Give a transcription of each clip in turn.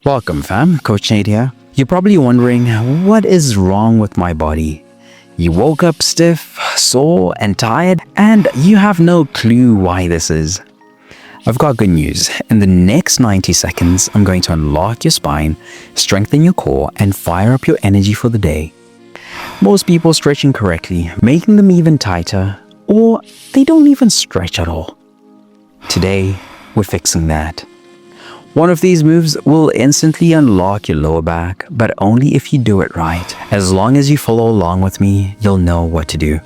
Welcome fam, Coach Nate here. You're probably wondering, what is wrong with my body? You woke up stiff, sore and tired, and you have no clue why this is. I've got good news. In the next 90 seconds, I'm going to unlock your spine, strengthen your core, and fire up your energy for the day. Most people stretch incorrectly, making them even tighter, or they don't even stretch at all. Today, we're fixing that. One of these moves will instantly unlock your lower back, but only if you do it right. As long as you follow along with me, you'll know what to do.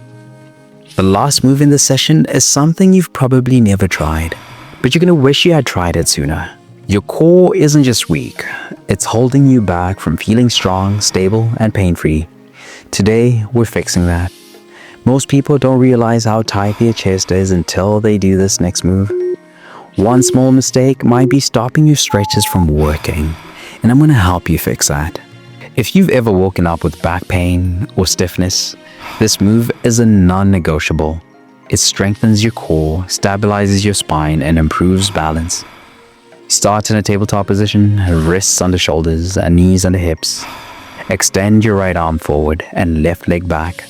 The last move in this session is something you've probably never tried, but you're gonna wish you had tried it sooner. Your core isn't just weak, it's holding you back from feeling strong, stable, and pain-free. Today, we're fixing that. Most people don't realize how tight their chest is until they do this next move. One small mistake might be stopping your stretches from working, and I'm going to help you fix that. If you've ever woken up with back pain or stiffness, this move is a non-negotiable. It strengthens your core, stabilizes your spine, and improves balance. Start in a tabletop position, wrists under shoulders and knees under hips. Extend your right arm forward and left leg back,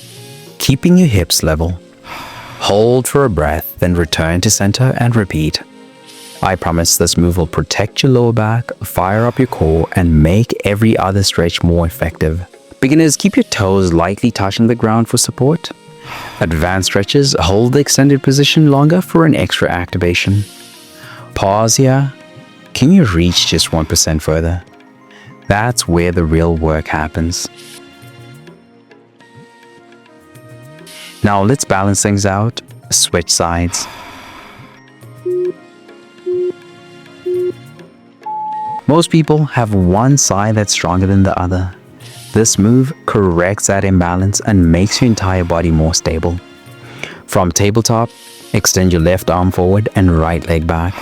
keeping your hips level. Hold for a breath, then return to center and repeat. I promise this move will protect your lower back, fire up your core, and make every other stretch more effective. Beginners, keep your toes lightly touching the ground for support. Advanced stretches, hold the extended position longer for an extra activation. Pause here. Can you reach just 1% further? That's where the real work happens. Now let's balance things out. Switch sides. Most people have one side that's stronger than the other. This move corrects that imbalance and makes your entire body more stable. From tabletop, extend your left arm forward and right leg back.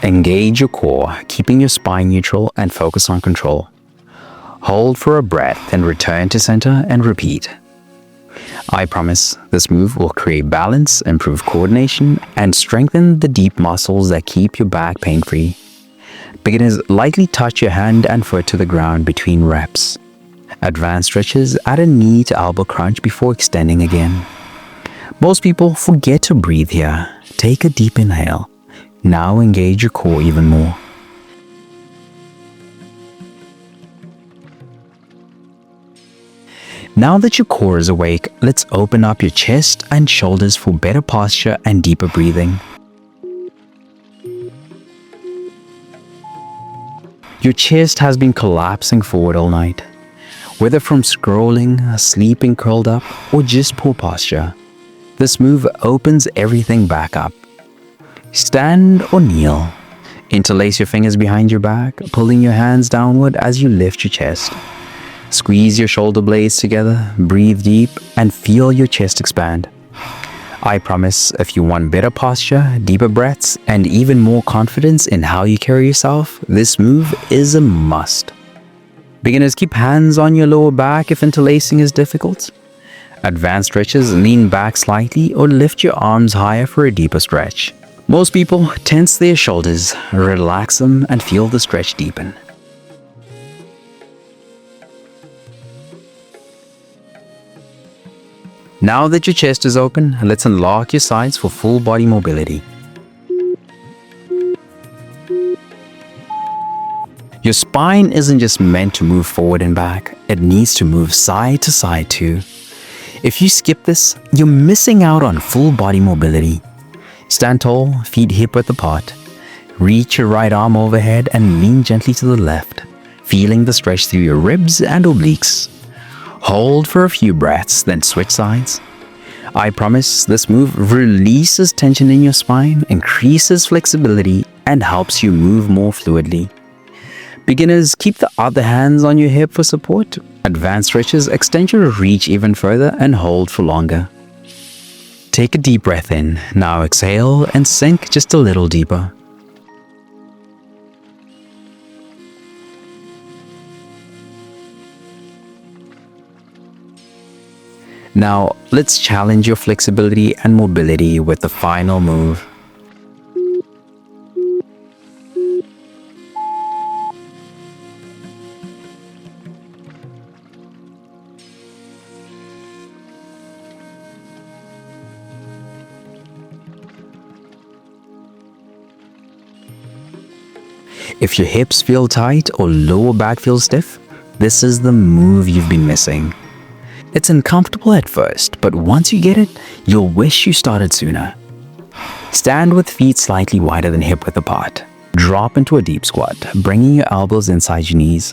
Engage your core, keeping your spine neutral and focus on control. Hold for a breath, then return to center and repeat. I promise this move will create balance, improve coordination, and strengthen the deep muscles that keep your back pain-free. Beginners, lightly touch your hand and foot to the ground between reps. Advanced stretches, add a knee to elbow crunch before extending again. Most people forget to breathe here. Take a deep inhale. Now engage your core even more. Now that your core is awake, let's open up your chest and shoulders for better posture and deeper breathing. Your chest has been collapsing forward all night. Whether from scrolling, sleeping curled up, or just poor posture, this move opens everything back up. Stand or kneel. Interlace your fingers behind your back, pulling your hands downward as you lift your chest. Squeeze your shoulder blades together, breathe deep, and feel your chest expand. I promise, if you want better posture, deeper breaths, and even more confidence in how you carry yourself, this move is a must. Beginners, keep hands on your lower back if interlacing is difficult. Advanced stretches, lean back slightly or lift your arms higher for a deeper stretch. Most people tense their shoulders, relax them, and feel the stretch deepen. Now that your chest is open, let's unlock your sides for full body mobility. Your spine isn't just meant to move forward and back, it needs to move side to side too. If you skip this, you're missing out on full body mobility. Stand tall, feet hip width apart. Reach your right arm overhead and lean gently to the left, feeling the stretch through your ribs and obliques. Hold for a few breaths, then switch sides. I promise this move releases tension in your spine, increases flexibility, and helps you move more fluidly. Beginners, keep the other hands on your hip for support. Advanced stretches, extend your reach even further and hold for longer. Take a deep breath in. Now exhale and sink just a little deeper. Now, let's challenge your flexibility and mobility with the final move. If your hips feel tight or lower back feels stiff, this is the move you've been missing. It's uncomfortable at first, but once you get it, you'll wish you started sooner. Stand with feet slightly wider than hip width apart. Drop into a deep squat, bringing your elbows inside your knees.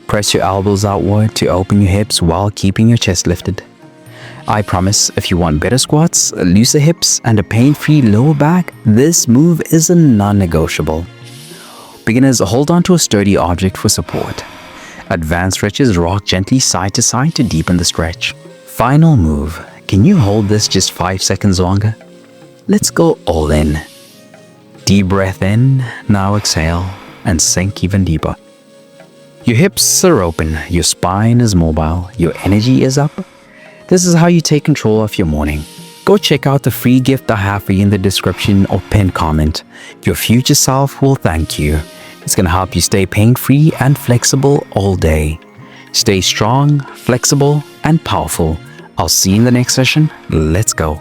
Press your elbows outward to open your hips while keeping your chest lifted. I promise, if you want better squats, looser hips, and a pain-free lower back, this move is a non-negotiable. Beginners, hold on to a sturdy object for support. Advanced stretches, rock gently side to side to deepen the stretch. Final move. Can you hold this just 5 seconds longer? Let's go all in. Deep breath in, now exhale, and sink even deeper. Your hips are open, your spine is mobile, your energy is up. This is how you take control of your morning. Go check out the free gift I have for you in the description or pinned comment. Your future self will thank you. It's going to help you stay pain-free and flexible all day. Stay strong, flexible, and powerful. I'll see you in the next session. Let's go.